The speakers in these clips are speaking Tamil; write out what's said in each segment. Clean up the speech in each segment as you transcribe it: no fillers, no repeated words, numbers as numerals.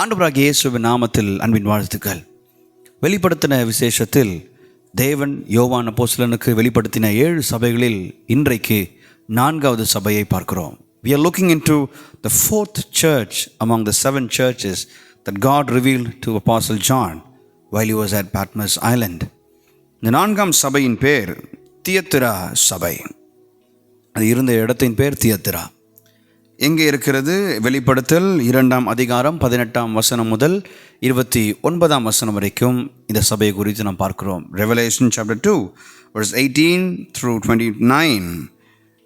ஆண்டவராகிய இயேசுவின் நாமத்தில் அன்பின் வாழ்த்துக்கள். வெளிப்படுத்தின விசேஷத்தில் தேவன் யோவான் அப்போஸ்தலனுக்கு வெளிப்படுத்தின 7 சபைகளில் இன்றைக்கு 4வது சபையை பார்க்கிறோம். We are looking into the 4th church among the 7 churches that God revealed to Apostle John while he was at Patmos Island. இந்த 4ஆம் சபையின் பேர் தியத்திரா சபை. அது இருந்த இடத்தின் பேர் தியத்திரா. எங்கே இருக்கிறது? வெளிப்படுத்தல் 2ஆம் அதிகாரம் 18ஆம் வசனம் முதல் 29ஆம் வசனம் வரைக்கும் இந்த சபையை குறித்து நாம் பார்க்கிறோம். Revelation chapter 2 verse 18 through 29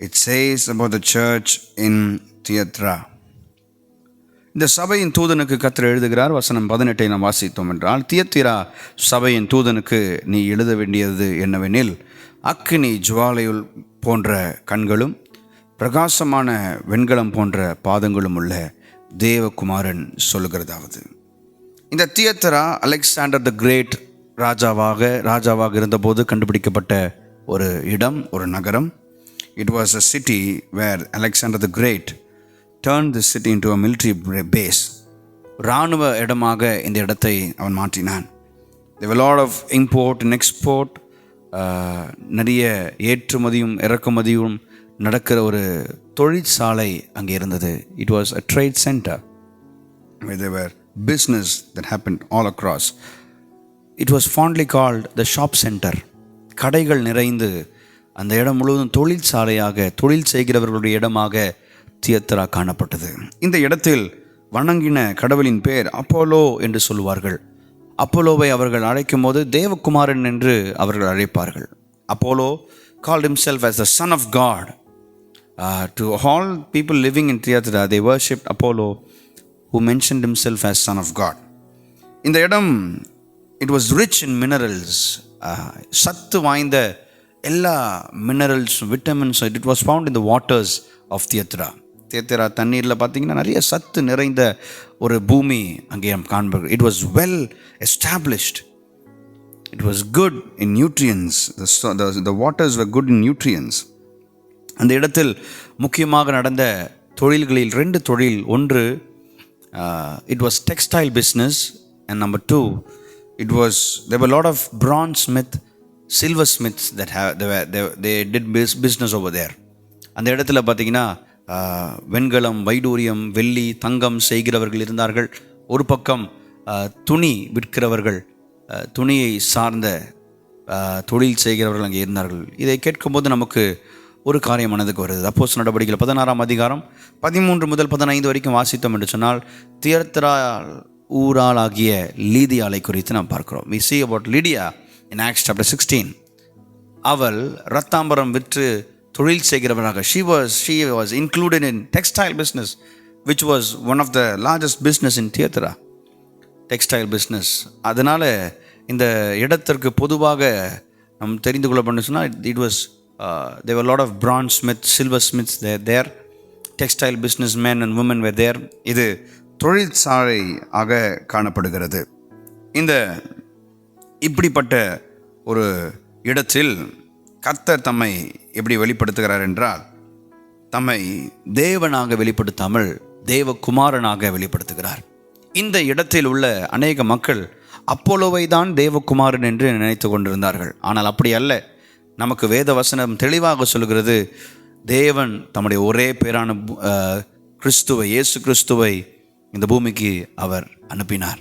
it says about the church in Thyatira. இந்த சபையின் தூதனுக்கு கர்த்தர் எழுதுகிறார். வசனம் 18 நாம் வாசித்தோம் என்றால், தியத்திரா சபையின் தூதனுக்கு நீ எழுத வேண்டியது என்னவெனில், அக்கினி ஜுவாலையுள் போன்ற கண்களும் பிரகாசமான வெண்கலம் போன்ற பாதங்களும் உள்ள தேவகுமாரன் சொல்லுகிறதாவது. இந்த தியத்திரா அலெக்சாண்டர் த கிரேட் ராஜாவாக இருந்தபோது கண்டுபிடிக்கப்பட்ட ஒரு இடம், ஒரு நகரம். It was a city where Alexander the Great turned the city into a military base. இராணுவ இடமாக இந்த இடத்தை அவன் மாற்றினான். There were a lot of import and export, நிறைய ஏற்றுமதியும் இறக்குமதியும் நடக்கிற ஒரு தொழிற்சாலை அங்கே இருந்தது. It was a trade center where there were business that happened all across. It was fondly called the shop center. கடைகள் நிறைந்து அந்த இடம் முழுவதும் தொழிற்சாலையாக, தொழில் செய்கிறவர்களுடைய இடமாக தியத்திரா காணப்பட்டது. இந்த இடத்தில் வணங்கின கடவுளின் பேர் அப்போலோ என்று சொல்லுவார்கள். அப்போலோவை அவர்கள் அழைக்கும் போது தேவகுமாரன் என்று அவர்கள் அழைப்பார்கள். Apollo called himself as the son of God. To all people living in Thyatira, they worshipped Apollo, who mentioned himself as son of God. இந்த இடம், it was rich in minerals. சத்து வாய்ந்த எல்லா minerals, vitamins, it was found in the waters of Thyatira. தியத்திரா தண்ணீரில் பார்த்தீங்கன்னா நிறைய சத்து நிறைந்த ஒரு பூமி அங்கே நாம் காண்போம். It was well established. It was good in nutrients. The waters were good in nutrients. அந்த இடத்தில் முக்கியமாக நடந்த தொழில்களில் 2 தொழில். ஒன்று, it was textile business, and number 2, there were a lot of bronze smith, silver smiths that they did business over there. அந்த இடத்துல பார்த்தீங்கன்னா வெண்கலம், வைடூரியம், வெள்ளி, தங்கம் செய்கிறவர்கள் இருந்தார்கள். ஒரு பக்கம் துணி விற்கிறவர்கள், துணியை சார்ந்த தொழில் செய்கிறவர்கள் அங்கே இருந்தார்கள். இதை கேட்கும்போது நமக்கு ஒரு காரியம் மனதுக்கு வருது. அப்போஸ்தலர் நடவடிக்கைகள் 16ஆம் அதிகாரம் 13 முதல் 15 வரைக்கும் வாசித்தோம் என்று சொன்னால், தியத்திரா ஊராளாகிய லீதியாளை குறித்து நாம் பார்க்கிறோம். We see about Lydia in Acts chapter 16. அவள் ரத்தாம்பரம் விற்று தொழில் செய்கிறவராக, she was included in textile business, which was one of the largest business in Thyatira, textile business. அதனால் இந்த இடத்திற்கு பொதுவாக நாம் தெரிந்து கொள்ள பண்ண சொன்னால், it was there were a lot of bronze smiths, silver smiths there, textile businessmen and women were there. இது தொழிற்சாலை ஆக காணப்படுகிறது. இந்த இப்படிப்பட்ட ஒரு இடத்தில் கர்த்தர் தம்மை எப்படி வெளிப்படுத்துகிறார் என்றால், தம்மை தேவனாக வெளிப்படுத்தாமல் தேவகுமாரனாக வெளிப்படுத்துகிறார். இந்த இடத்தில் உள்ள அநேக மக்கள் அப்போலோவை தான் தேவகுமாரன் என்று நினைத்து கொண்டிருந்தார்கள். ஆனால் அப்படி அல்ல. நமக்கு வேத வசனம் தெளிவாக சொல்கிறது, தேவன் தம்முடைய ஒரே பேரான கிறிஸ்துவை, இயேசு கிறிஸ்துவை இந்த பூமிக்கு அவர் அனுப்பினார்.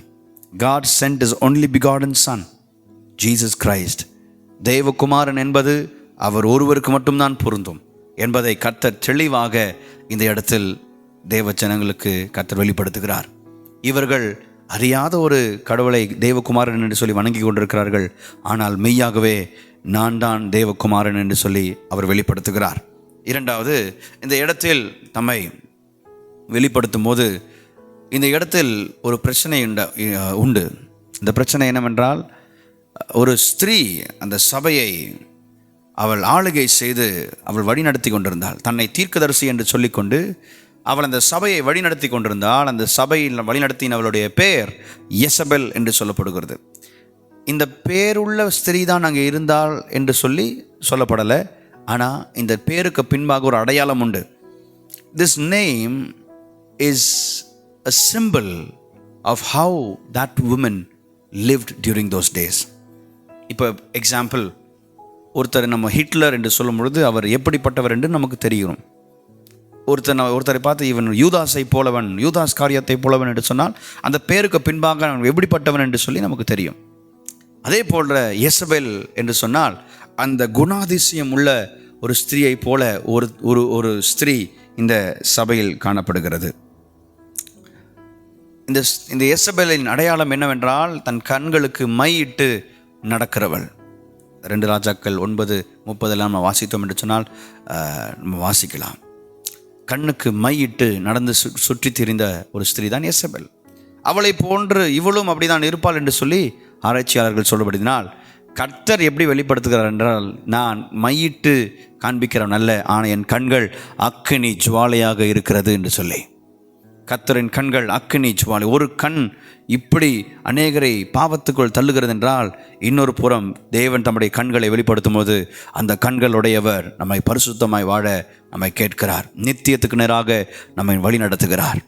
God sent his only begotten son, Jesus Christ. தேவகுமாரன் என்பது அவர் ஒருவருக்கு மட்டும்தான் பொருந்தும் என்பதை கர்த்தர் தெளிவாக இந்த இடத்தில் தேவ ஜனங்களுக்கு கர்த்தர் வெளிப்படுத்துகிறார். இவர்கள் அறியாத ஒரு கடவுளை தேவகுமாரன் என்று சொல்லி வணங்கி கொண்டிருக்கிறார்கள். ஆனால் மெய்யாகவே நான் தான் தேவகுமாரன் என்று சொல்லி அவர் வெளிப்படுத்துகிறார். இரண்டாவது, இந்த இடத்தில் தம்மை வெளிப்படுத்தும் போது இந்த இடத்தில் ஒரு பிரச்சனை உண்டு. இந்த பிரச்சனை என்னவென்றால், ஒரு ஸ்திரீ அந்த சபையை அவள் ஆளுகை செய்து அவள் வழிநடத்தி கொண்டிருந்தாள். தன்னை தீர்க்கதரிசி என்று சொல்லிக்கொண்டு அவள் அந்த சபையை வழிநடத்தி கொண்டிருந்தாள். அந்த சபையில் வழிநடத்தினவளுடைய பெயர் யெசபெல் என்று சொல்லப்படுகிறது. இந்த பேருள்ள ஸ்திரீ தான் அங்கே இருந்தாள் என்று சொல்லப்படலை. ஆனால் இந்த பேருக்கு பின்பாக ஒரு அடையாளம் உண்டு. This name is a symbol of how that woman lived during those days. இப்போ எக்ஸாம்பிள், ஒருத்தர் நம்ம ஹிட்லர் என்று சொல்லும் பொழுது அவர் எப்படிப்பட்டவர் என்று நமக்கு தெரியும். ஒருத்தரை பார்த்து இவன் யூதாஸை போலவன், யூதாஸ் காரியத்தை போலவன் என்று சொன்னால் அந்த பேருக்கு பின்பாக அவன் எப்படிப்பட்டவன் என்று சொல்லி நமக்கு தெரியும். அதே போன்ற யேசபேல் என்று சொன்னால் அந்த குணாதிசயம் உள்ள ஒரு ஸ்திரீயை போல ஒரு ஸ்திரீ இந்த சபையில் காணப்படுகிறது. இந்த யேசபேலின் அடையாளம் என்னவென்றால் தன் கண்களுக்கு மையிட்டு நடக்கிறவள். 2 ராஜாக்கள் 9:30 நம்ம வாசித்தோம் என்று சொன்னால் நம்ம வாசிக்கலாம். கண்ணுக்கு மையிட்டு நடந்து சுற்றி திரிந்த ஒரு ஸ்திரீ தான் யேசபேல். அவளை போன்று இவளும் அப்படிதான் இருப்பாள் என்று சொல்லி ஆராய்ச்சியாளர்கள் சொல்லப்படுதினால், கர்த்தர் எப்படி வெளிப்படுத்துகிறார் என்றால், நான் மையிட்டு காண்பிக்கிறவன் அல்ல, ஆனால் என் கண்கள் அக்கினி ஜுவாலையாக இருக்கிறது என்று சொல்லி. கர்த்தரின் கண்கள் அக்கினி ஜுவாலை. ஒரு கண் இப்படி அநேகரை பாவத்துக்குள் தள்ளுகிறது என்றால், இன்னொரு புறம் தேவன் தம்முடைய கண்களை வெளிப்படுத்தும் போது அந்த கண்களுடையவர் நம்மை பரிசுத்தமாய் வாழ நம்மை கேட்கிறார், நித்தியத்துக்கு நேராக நம்மை வழி நடத்துகிறார்.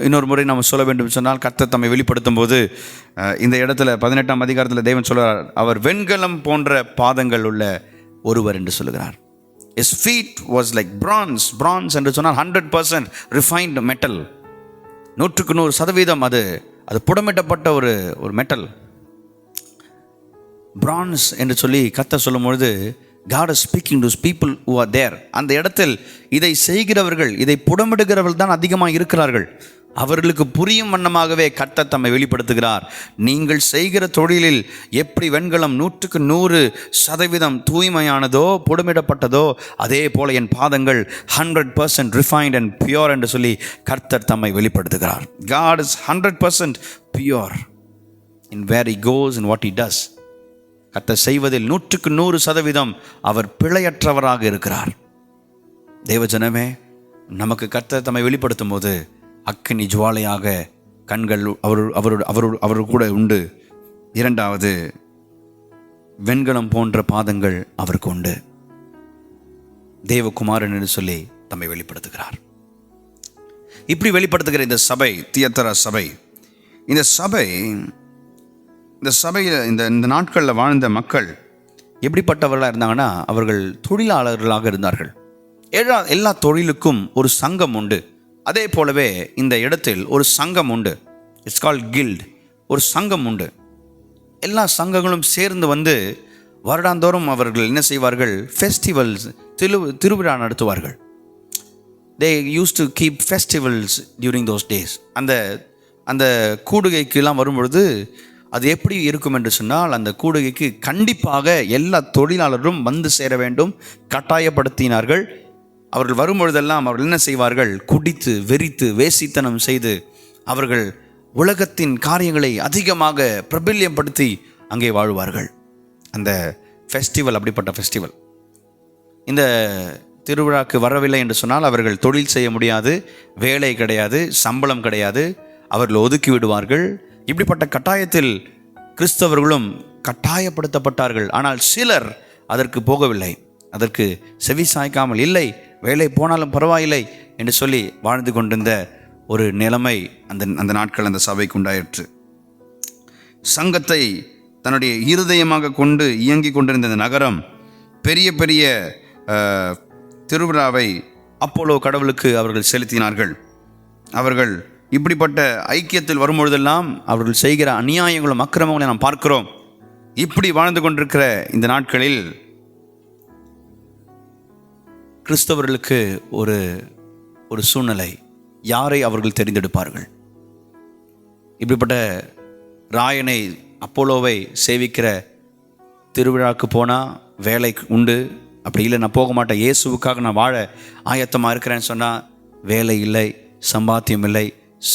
இன்னொரு முறை நம்ம சொல்ல வேண்டும் சொன்னால், கர்த்தர் தம்மை வெளிப்படுத்தும் போது இந்த இடத்துல 18ஆம் அதிகாரத்தில் தேவன் சொல்கிறார், அவர் வெண்கலம் போன்ற பாதங்கள் உள்ள ஒருவர் என்று சொல்லுகிறார். His feet was like bronze. Bronze என்று சொன்னால் 100% refined metal. 100% அது புடமிட்டப்பட்ட ஒரு மெட்டல். பிரான்ஸ் என்று சொல்லி கர்த்தர் சொல்லும் பொழுது, God is speaking to people who are there. அந்த இடத்தில் இதை செய்கிறவர்கள், இதை புடமிடுகிறவர்கள் தான் அதிகமாக இருக்கிறார்கள். அவர்களுக்கு புரியும் வண்ணமாகவே கர்த்தர் தம்மை வெளிப்படுத்துகிறார். நீங்கள் செய்கிற தொழிலில் எப்படி வெண்கலம் 100% தூய்மையானதோ புடமிடப்பட்டதோ, அதே போல என் பாதங்கள் 100% refined and pure என்று சொல்லி கர்த்தர் தம்மை வெளிப்படுத்துகிறார். God is 100% pure in where he goes and what he does. கர்த்தர் செய்வதில் 100% அவர் பிழையற்றவராக இருக்கிறார். தேவஜனமே, நமக்கு கர்த்தர் தம்மை வெளிப்படுத்தும் போது அக்கினி ஜுவாலையாக கண்கள் அவர் கூட உண்டு. 2வது, வெண்கலம் போன்ற பாதங்கள் அவருக்கு உண்டு. தேவகுமாரன் என்று சொல்லி தம்மை வெளிப்படுத்துகிறார். இப்படி வெளிப்படுத்துகிற இந்த சபை, தியத்தரா சபை, இந்த சபையில் இந்த நாட்களில் வாழ்ந்த மக்கள் எப்படிப்பட்டவர்களாக இருந்தாங்கன்னா, அவர்கள் தொழிலாளர்களாக இருந்தார்கள். எல்லா தொழிலுக்கும் ஒரு சங்கம் உண்டு. அதே போலவே இந்த இடத்தில் ஒரு சங்கம் உண்டு. It's called guild. ஒரு சங்கம் உண்டு. எல்லா சங்கங்களும் சேர்ந்து வந்து வருடாந்தோறும் அவர்கள் என்ன செய்வார்கள்? ஃபெஸ்டிவல்ஸ், திருவிழா நடத்துவார்கள். They use to keep festivals during those days. அந்த கூடுகைக்கெல்லாம் வரும்பொழுது அது எப்படி இருக்கும் என்று சொன்னால், அந்த கூடுகைக்கு கண்டிப்பாக எல்லா தொழிலாளரும் வந்து சேர வேண்டும், கட்டாயப்படுத்தினார்கள். அவர்கள் வரும்பொழுதெல்லாம் அவர்கள் என்ன செய்வார்கள்? குடித்து வெறித்து வேசித்தனம் செய்து அவர்கள் உலகத்தின் காரியங்களை அதிகமாக பிரபல்யப்படுத்தி அங்கே வாழ்வார்கள். அந்த ஃபெஸ்டிவல் அப்படிப்பட்ட ஃபெஸ்டிவல். இந்த திருவிழாக்கு வரவில்லை என்று சொன்னால் அவர்கள் தொழில் செய்ய முடியாது, வேலை கிடையாது, சம்பளம் கிடையாது, அவர்கள் ஒதுக்கி விடுவார்கள். இப்படிப்பட்ட கட்டாயத்தில் கிறிஸ்தவர்களும் கட்டாயப்படுத்தப்பட்டார்கள். ஆனால் சிலர் அதற்கு போகவில்லை, அதற்கு செவி சாய்க்காமல், இல்லை வேலை போனாலும் பரவாயில்லை என்று சொல்லி வாழ்ந்து கொண்டிருந்த ஒரு நிலைமை அந்த நாட்கள் அந்த சபைக்கு உண்டாயிற்று. சங்கத்தை தன்னுடைய இருதயமாக கொண்டு இயங்கி கொண்டிருந்த இந்த நகரம் பெரிய பெரிய திருவிழாவை அப்போலோ கடவுளுக்கு அவர்கள் செலுத்தினார்கள். அவர்கள் இப்படிப்பட்ட ஐக்கியத்தில் வரும்பொழுதெல்லாம் அவர்கள் செய்கிற அநியாயங்களும் அக்கிரமங்களை நாம் பார்க்கிறோம். இப்படி வாழ்ந்து கொண்டிருக்கிற இந்த நாட்களில் கிறிஸ்தவர்களுக்கு ஒரு சூழ்நிலை, யாரை அவர்கள் தெரிந்தெடுப்பார்கள்? இப்படிப்பட்ட ராயனை, அப்போலோவை சேவிக்கிற திருவிழாவுக்கு போனால் வேலை உண்டு, அப்படி இல்லை நான் போக மாட்டேன், இயேசுவுக்காக நான் வாழ ஆயத்தமாக இருக்கிறேன்னு சொன்னால் வேலை இல்லை, சம்பாத்தியம் இல்லை,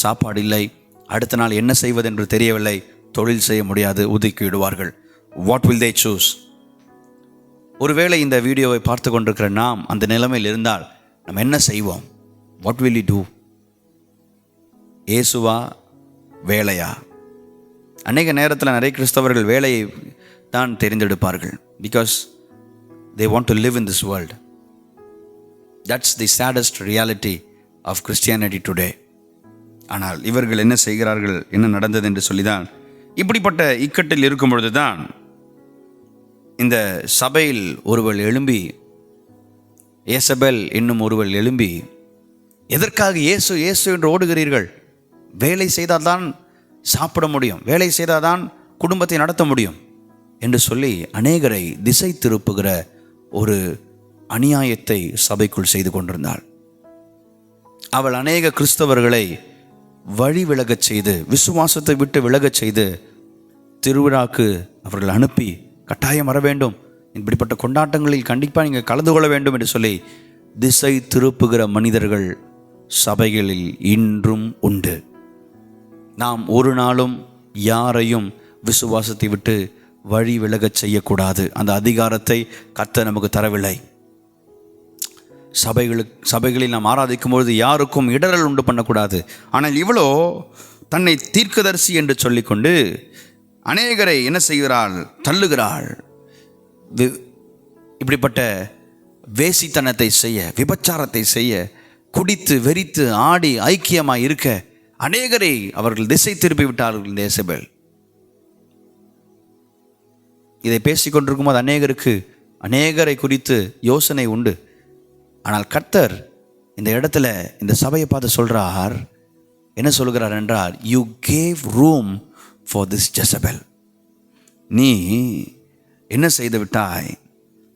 சாப்பாடு இல்லை, அடுத்த நாள் என்ன செய்வது என்று தெரியவில்லை, தொழில் செய்ய முடியாது, ஒதுக்கி விடுவார்கள். What will they choose? ஒருவேளை இந்த வீடியோவை பார்த்து கொண்டிருக்கிற நாம் அந்த நிலைமையில் இருந்தால் நம்ம என்ன செய்வோம்? What will you do? இயேசுவா வேலையா? அநேக நேரத்தில் நிறைய கிறிஸ்தவர்கள் வேலையை தான் தெரிந்தெடுப்பார்கள். Because they want to live in this world. That's the saddest reality of Christianity today. ஆனால் இவர்கள் என்ன செய்கிறார்கள், என்ன நடந்தது என்று சொல்லிதான், இப்படிப்பட்ட இக்கட்டில் இருக்கும் பொழுதுதான் இந்த சபையில் ஒருவள் எழும்பி, ஏசபெல் என்னும் ஒருவள் எழும்பி, எதற்காக இயேசு இயேசு என்று ஓடுகிறீர்கள்? வேலை செய்தால்தான் சாப்பிட முடியும், வேலை செய்தால்தான் குடும்பத்தை நடத்த முடியும் என்று சொல்லி அநேகரை திசை திருப்புகிற ஒரு அநியாயத்தை சபைக்குள் செய்து கொண்டிருந்தாள். அவள் அநேக கிறிஸ்தவர்களை வழி விலகச் செய்து, விசுவாசத்தை விட்டு விலகச் செய்து, திருவிழாக்கு அவர்கள் அனுப்பி கட்டாயம் வர வேண்டும், இப்படிப்பட்ட கொண்டாட்டங்களில் கண்டிப்பாக நீங்கள் கலந்து கொள்ள வேண்டும் என்று சொல்லி திசை திருப்புகிற மனிதர்கள் சபைகளில் இன்றும் உண்டு. நாம் ஒரு நாளும் யாரையும் விசுவாசத்தை விட்டு வழி விலகச் செய்யக்கூடாது. அந்த அதிகாரத்தை கர்த்தர் நமக்கு தரவில்லை. சபைகளில் நாம் ஆராதிக்கும் பொழுது யாருக்கும் இடரல் உண்டு பண்ணக்கூடாது. ஆனால் இவளோ தன்னை தீர்க்கதரிசி என்று சொல்லிக்கொண்டு அநேகரை என்ன செய்கிறாள்? தள்ளுகிறாள். இப்படிப்பட்ட வேசித்தனத்தை செய்ய, விபச்சாரத்தை செய்ய, குடித்து வெறித்து ஆடி ஐக்கியமாய் இருக்க அநேகரை அவர்கள் திசை திருப்பி விட்டார்கள். இந்த ஏசபேல் இதை பேசிக்கொண்டிருக்கும் போது அநேகரை குறித்து யோசனை உண்டு. ஆனால் கர்த்தர் இந்த இடத்துல இந்த சபையை பார்த்து சொல்றார், என்ன சொல்கிறார் என்றால், you gave room for this Jezebel. நீ என்ன செய்து விட்டாய்?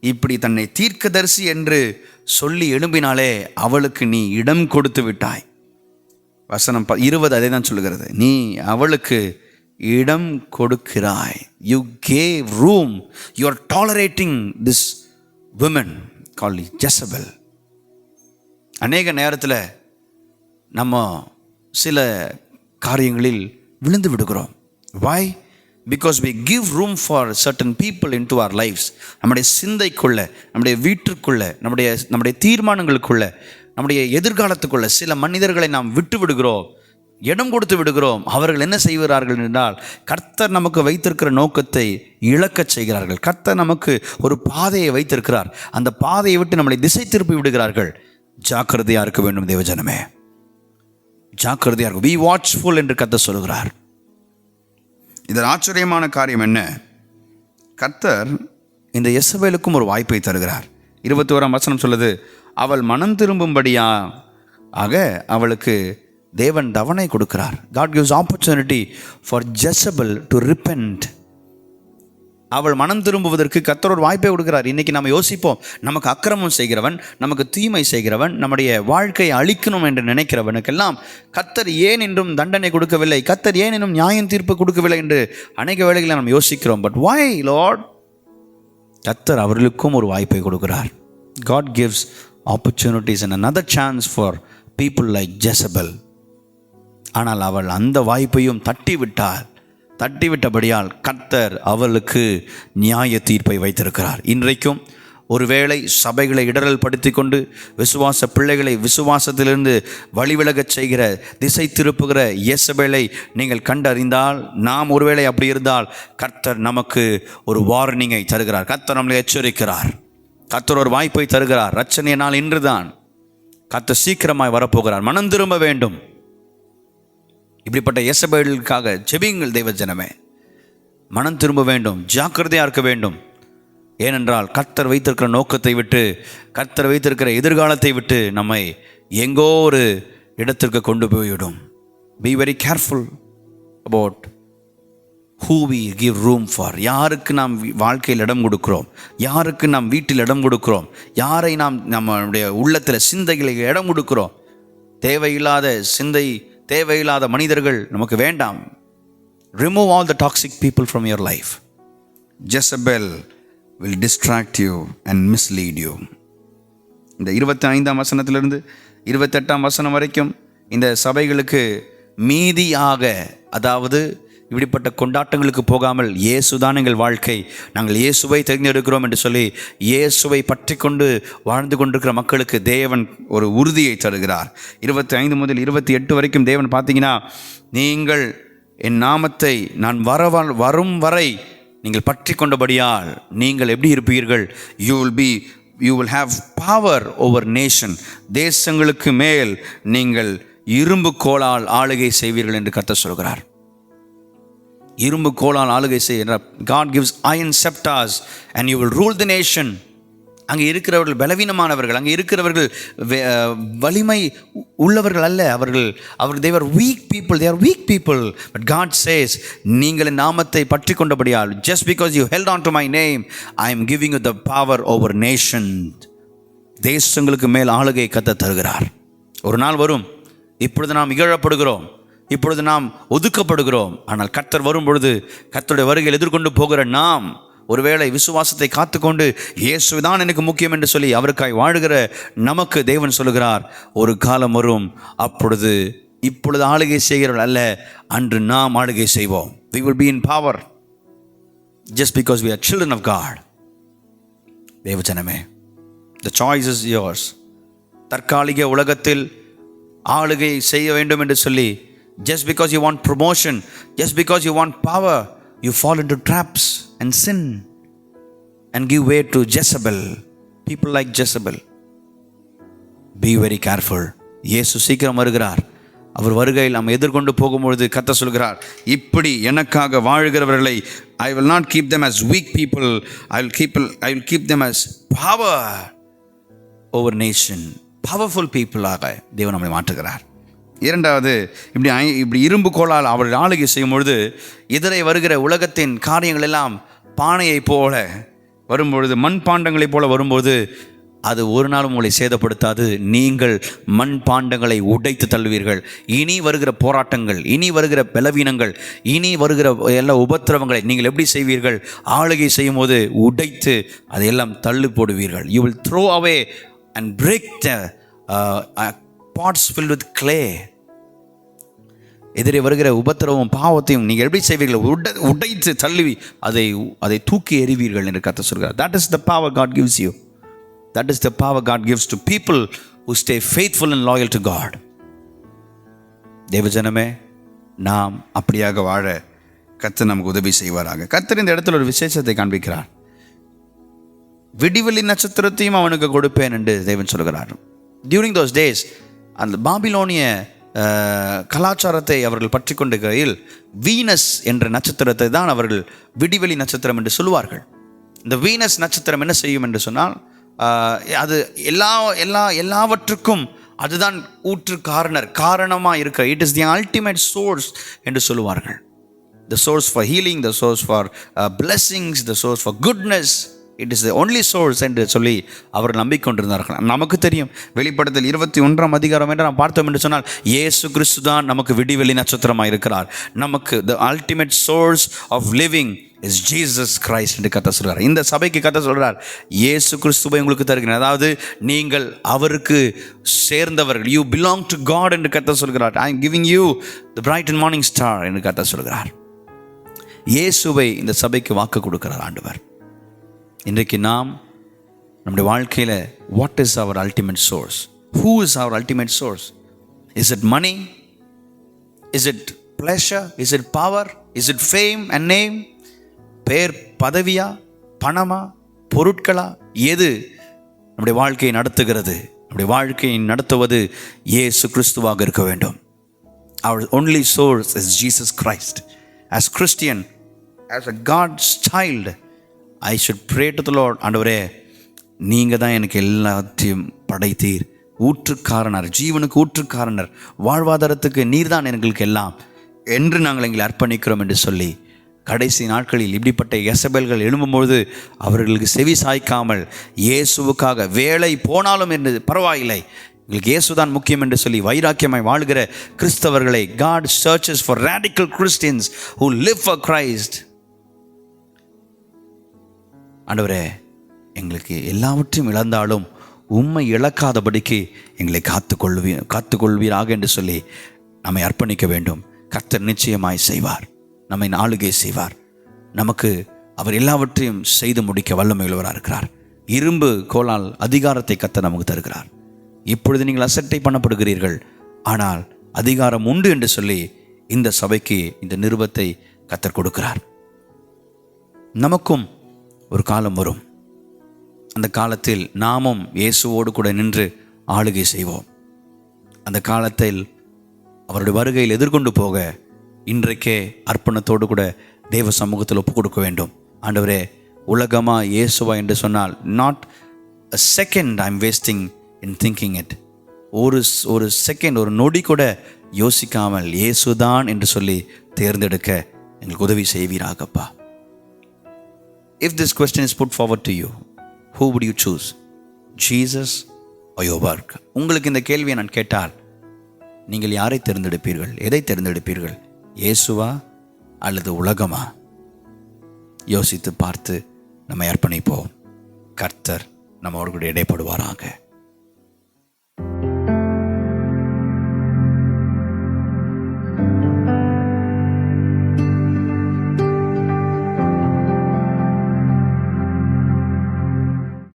இப்படி தன்னை தீர்க்கதரிசி என்று சொல்லி எழும்பினாலே அவளுக்கு நீ இடம் கொடுத்து விட்டாய். வசனம் 20 அதை தான் சொல்லுகிறது. நீ அவளுக்கு இடம் கொடுக்கிறாய். You gave room. You are tolerating this women called Jezebel. அநேக நேரத்தில் நம்ம சில காரியங்களில் விழுந்து விடுகிறோம். Why? Because we give room for certain people into our lives. நம்முடைய சிந்தைக்குள்ள, நம்முடைய வீட்டிற்குள்ள, நம்முடைய தீர்மானங்களுக்குள்ள, நம்முடைய எதிர்காலத்துக்குள்ள சில மனிதர்களை நாம் விட்டு விடுகிறோம், இடம் கொடுத்து விடுகிறோம். அவர்கள் என்ன செய்கிறார்கள் என்றால், கர்த்தர் நமக்கு வைத்திருக்கிற நோக்கத்தை இழக்கச் செய்கிறார்கள். கர்த்தர் நமக்கு ஒரு பாதையை வைத்திருக்கிறார், அந்த பாதையை விட்டு நம்மளை திசை திருப்பி விடுகிறார்கள். ஜாக்கிரதையாக இருக்க வேண்டும் தேவஜனமே, ஜாக்கிரதையாக இருக்கும். பி வாட்ச்ஃபுல் என்று கர்த்தர் சொல்கிறார். இதன் ஆச்சரியமான காரியம் என்ன? கர்த்தர் இந்த எசபேலுக்கும் ஒரு வாய்ப்பை தருகிறார். 21ஆம் வசனம் சொல்லுது, அவள் மனம் திரும்பும்படியாக அவளுக்கு தேவன் தவணை கொடுக்கிறார். God gives opportunity for Jezebel to repent. அவள் மனம் திரும்புவதற்கு கர்த்தர் ஒரு வாய்ப்பை கொடுக்கிறார். இன்றைக்கி நம்ம யோசிப்போம், நமக்கு அக்கிரமம் செய்கிறவன், நமக்கு தீமை செய்கிறவன், நம்முடைய வாழ்க்கையை அழிக்கணும் என்று நினைக்கிறவனுக்கெல்லாம் கர்த்தர் ஏன் என்றும் தண்டனை கொடுக்கவில்லை, கர்த்தர் ஏன் இன்னும் நியாயம் தீர்ப்பு கொடுக்கவில்லை என்று அநேக வேளைகளில் நாம் யோசிக்கிறோம். But why Lord? கர்த்தர் அவர்களுக்கும் ஒரு வாய்ப்பை கொடுக்கிறார். God gives opportunities and another chance for people like Jezebel. ஆனால் அவள் அந்த வாய்ப்பையும் தட்டிவிட்டபடியால் கர்த்தர் அவளுக்கு நியாய தீர்ப்பை வைத்திருக்கிறார். இன்றைக்கும் ஒருவேளை சபைகளை இடரல் படுத்தி கொண்டு விசுவாச பிள்ளைகளை விசுவாசத்திலிருந்து வழிவிலகச் செய்கிற, திசை திருப்புகிற இயேசபேலை நீங்கள் கண்டறிந்தால், நாம் ஒருவேளை அப்படி இருந்தால் கர்த்தர் நமக்கு ஒரு வார்னிங்கை தருகிறார். கர்த்தர் நம்மளை எச்சரிக்கிறார். கர்த்தர் ஒரு வாய்ப்பை தருகிறார். ரட்சணிய நாள் இன்றுதான். கர்த்தர் சீக்கிரமாய் வரப்போகிறார். மனம் திரும்ப வேண்டும். இப்படிப்பட்ட இயேசபேலுக்காக ஜெபியுங்கள் தேவ ஜனமே. மனம் திரும்ப வேண்டும், ஜாக்கிரதையாக இருக்க வேண்டும். ஏனென்றால் கர்த்தர் வைத்திருக்கிற நோக்கத்தை விட்டு, கர்த்தர் வைத்திருக்கிற எதிர்காலத்தை விட்டு நம்மை எங்கோ ஒரு இடத்திற்கு கொண்டு போய்விடும். Be very careful about who we give room for. யாருக்கு நாம் வாழ்க்கையில் இடம் கொடுக்கிறோம், யாருக்கு நாம் வீட்டில் இடம் கொடுக்கிறோம், யாரை நாம் நம்முடைய உள்ளத்தில் சிந்தைகளை இடம் கொடுக்கிறோம். தேவையில்லாத சிந்தை, தேவையில்லாத மனிதர்கள் நமக்கு வேண்டாம். Remove all the toxic people from your life. Jezebel will distract you and mislead you. இந்த 25ஆம் வசனத்திலிருந்து 28ஆம் வசனம் வரைக்கும் இந்த சபைகளுக்கு மீதியாக, அதாவது இப்படிப்பட்ட கொண்டாட்டங்களுக்கு போகாமல், இயேசுதான் எங்கள் வாழ்க்கை, நாங்கள் இயேசுவை தேர்ந்தெடுக்கிறோம் என்று சொல்லி இயேசுவை பற்றி கொண்டு வாழ்ந்து கொண்டிருக்கிற மக்களுக்கு தேவன் ஒரு உறுதியை தருகிறார். 25 முதல் 28 வரைக்கும் தேவன் பார்த்தீங்கன்னா, நீங்கள் என் நாமத்தை நான் வரும் வரை நீங்கள் பற்றி கொண்டபடியால் நீங்கள் எப்படி இருப்பீர்கள்? you will have power over nation. தேசங்களுக்கு மேல் நீங்கள் இரும்பு கோலால் ஆளுகை செய்வீர்கள் என்று கர்த்தர் சொல்கிறார். இரும்பு கோலால் ஆளுகை செய்கிறார். God gives iron scepters and you will rule the nation. அங்கே இருக்கிறவர்கள் பலவீனமானவர்கள், அங்கே இருக்கிறவர்கள் வலிமை உள்ளவர்கள் அல்ல. அவர்கள் they were weak people, they are weak people. But God says, நீங்கள் நாமத்தை பற்றி கொண்டபடியால், just because you held on to my name, I am giving you the power over nation. தேசங்களுக்கு மேல் ஆளுகை கர்த்தர் தருகிறார். ஒரு நாள் வரும், இப்பொழுது நாம் இகழப்படுகிறோம், இப்பொழுது நாம் ஒதுக்கப்படுகிறோம். ஆனால் கர்த்தர் வரும் பொழுது, கர்த்தருடைய வருகையில் எதிர்கொண்டு போகிற நாம் ஒருவேளை விசுவாசத்தை காத்துக்கொண்டு இயேசுதான் எனக்கு முக்கியம் என்று சொல்லி அவருக்காய் வாழுகிற நமக்கு தேவன் சொல்லுகிறார், ஒரு காலம் வரும், அப்பொழுது இப்பொழுது ஆளுகை செய்கிறவர்கள் அல்ல, அன்று நாம் ஆளுகை செய்வோம். We will be in power just because we are children of God. தேவஜனமே, the choice is yours. தற்காலிக உலகத்தில் ஆளுகை செய்ய வேண்டும் என்று சொல்லி, just because you want promotion, just because you want power, you fall into traps and sin and give way to Jezebel, people like Jezebel. Be very careful. இயேசு சீக்கிரம் வருகிறார். அவர் வருகையில் நாம் எதிர்கொண்டு போகும்பொழுது கர்த்தர் சொல்கிறார், இப்படி எனக்காக வாழுகிறவர்களை I will not keep them as weak people, I will keep them as power over nation. Powerful பீப்புளாக தேவன் நம்மை மாற்றுகிறார். இரண்டாவது, இப்படி இரும்பு கோலால் அவர் ஆளுகை செய்யும் பொழுது இதரை வருகிற உலகத்தின் காரியங்கள் எல்லாம் பானையை போல வரும்பொழுது, மண் பாண்டங்களைப் போல வரும்போது அது ஒரு நாளும் உங்களை சேதப்படுத்தாது. நீங்கள் மண் பாண்டங்களை உடைத்து தள்ளுவீர்கள். இனி வருகிற போராட்டங்கள், இனி வருகிற பலவீனங்கள், இனி வருகிற எல்லா உபத்திரவங்களை நீங்கள் எப்படி செய்வீர்கள்? ஆளுகை செய்யும் போது உடைத்து அதையெல்லாம் தள்ளு போடுவீர்கள். You will throw away and break the pots filled with clay. எதிரே வருகிற உபத்திரவும் பாவத்தையும் நீங்கள் எப்படி செய்வீர்கள்? உடைத்து தள்ளி அதை தூக்கி எறிவீர்கள் என்று கர்த்தர் சொல்கிறார். That is the power God gives you. That is the power God gives to people who stay faithful and loyal to God. தேவஜனமே, நாம் அப்படியாக வாழ கர்த்தர் நமக்கு உதவி செய்வாராக. கர்த்தர் இந்த இடத்துல ஒரு விசேஷத்தை காண்பிக்கிறார். விடிவெளி நட்சத்திரத்தையும் அவனுக்கு கொடுப்பேன் என்று தேவன் சொல்கிறார். டியூரிங் தோஸ் டேஸ் அந்த பாபிலோனிய கலாச்சாரத்தை அவர்கள் பற்றி கொண்ட கையில் வீனஸ் என்ற நட்சத்திரத்தை தான் அவர்கள் விடிவெளி நட்சத்திரம் என்று சொல்லுவார்கள். இந்த வீனஸ் நட்சத்திரம் என்ன செய்யும் என்று சொன்னால், அது எல்லாவற்றுக்கும் அதுதான் ஊற்று காரணமாக இருக்க. It is the ultimate source என்று சொல்லுவார்கள். The source for healing, the source for blessings, the source for goodness. It is the only source என்று சொல்லி அவர் நம்பிக்கொண்டிருந்தார்கள். நமக்கு தெரியும், வெளிப்படுத்தல் 21 அதிகாரம் என்று நாம் பார்த்தோம் என்று சொன்னால், இயேசு கிறிஸ்து தான் நமக்கு விடிவெளி நட்சத்திரமாக இருக்கிறார். நமக்கு the ultimate source of living is Jesus Christ என்று கர்த்தர் சொல்கிறார். இந்த சபைக்கு கர்த்தர் சொல்கிறார், இயேசு கிறிஸ்துவை உங்களுக்கு தருகிறேன். அதாவது நீங்கள் அவருக்கு சேர்ந்தவர்கள், யூ பிலாங் டு காட் என்று கர்த்தர் சொல்கிறார். I am giving you the bright and morning star என்று கர்த்தர் சொல்கிறார். இயேசுவை இந்த சபைக்கு வாக்கு கொடுக்கிறார் ஆண்டவர். இன்றைக்கு நாம் நம்முடைய வாழ்க்கையில் what is our ultimate source? Who is our ultimate source? Is it money? Is it pleasure? Is it power? Is it fame and name? பேர், பதவியா, பணமா, பொருட்களா? எது நம்முடைய வாழ்க்கையை நடத்துகிறது? நம்முடைய வாழ்க்கையை நடத்துவது இயேசு கிறிஸ்துவாக இருக்க வேண்டும். Our only source is Jesus Christ. As Christian, as a God's child, I should pray to the Lord, ஆண்டவரே, நீங்கள் தான் எனக்கு எல்லாத்தையும் படைத்தீர், ஊற்றுக்காரனர், ஜீவனுக்கு ஊற்றுக்காரனர், வாழ்வாதாரத்துக்கு நீர் தான் எங்களுக்கு எல்லாம் என்று நாங்கள் எங்களை அர்ப்பணிக்கிறோம் என்று சொல்லி, கடைசி நாட்களில் இப்படிப்பட்ட எசபேல்கள் எழும்பும்பொழுது அவர்களுக்கு செவி சாய்க்காமல் இயேசுவுக்காக வேலை போனாலும் என்று பரவாயில்லை, எங்களுக்கு இயேசுதான் முக்கியம் என்று சொல்லி வைராக்கியமாய் வாழ்கிற கிறிஸ்தவர்களை God searches for radical Christians who live for Christ. ஆண்டவரே, எங்களுக்கு எல்லாவற்றையும் இழந்தாலும் உம்மை இழக்காதபடிக்கு எங்களை காத்துக்கொள்வீராக என்று சொல்லி நம்மை அர்ப்பணிக்க வேண்டும். கர்த்தர் நிச்சயமாய் செய்வார், நம்மை ஆளுகை செய்வார். நமக்கு அவர் எல்லாவற்றையும் செய்து முடிக்க வல்லமையுள்ளவராக இருக்கிறார். இரும்பு கோலால் அதிகாரத்தை கர்த்தர் நமக்கு தருகிறார். இப்பொழுது நீங்கள் அசட்டை பண்ணப்படுகிறீர்கள், ஆனால் அதிகாரம் உண்டு என்று சொல்லி இந்த சபைக்கு இந்த நிருபத்தை கர்த்தர் கொடுக்கிறார். நமக்கும் ஒரு காலம் வரும், அந்த காலத்தில் நாமும் இயேசுவோடு கூட நின்று ஆளுகை செய்வோம். அந்த காலத்தில் அவருடைய வருகையில் எதிர்கொண்டு போக இன்றைக்கே அர்ப்பணத்தோடு கூட தேவ சமூகத்தில் ஒப்பு கொடுக்க வேண்டும். ஆண்டவரே, உலகமா இயேசுவா என்று சொன்னால் not a second I am wasting in thinking it. ஒரு செகண்ட், ஒரு நொடி கூட யோசிக்காமல் இயேசுதான் என்று சொல்லி தேர்ந்தெடுக்க எங்களுக்கு உதவி செய்வீராகப்பா. If this question is put forward to you, who would you choose? Jesus or your work? உங்களுக்கு இந்த கேள்வியை நான் கேட்டால் நீங்கள் யாரை தேர்ந்தெடுப்பீர்கள்? எதை தேர்ந்தெடுப்பீர்கள்? இயேசுவா அல்லது உலகமா? யோசித்து பார்த்து நம்மை அர்ப்பணிப்போம். கர்த்தர் நம்மோடு கூட இடைப்படுவாராக.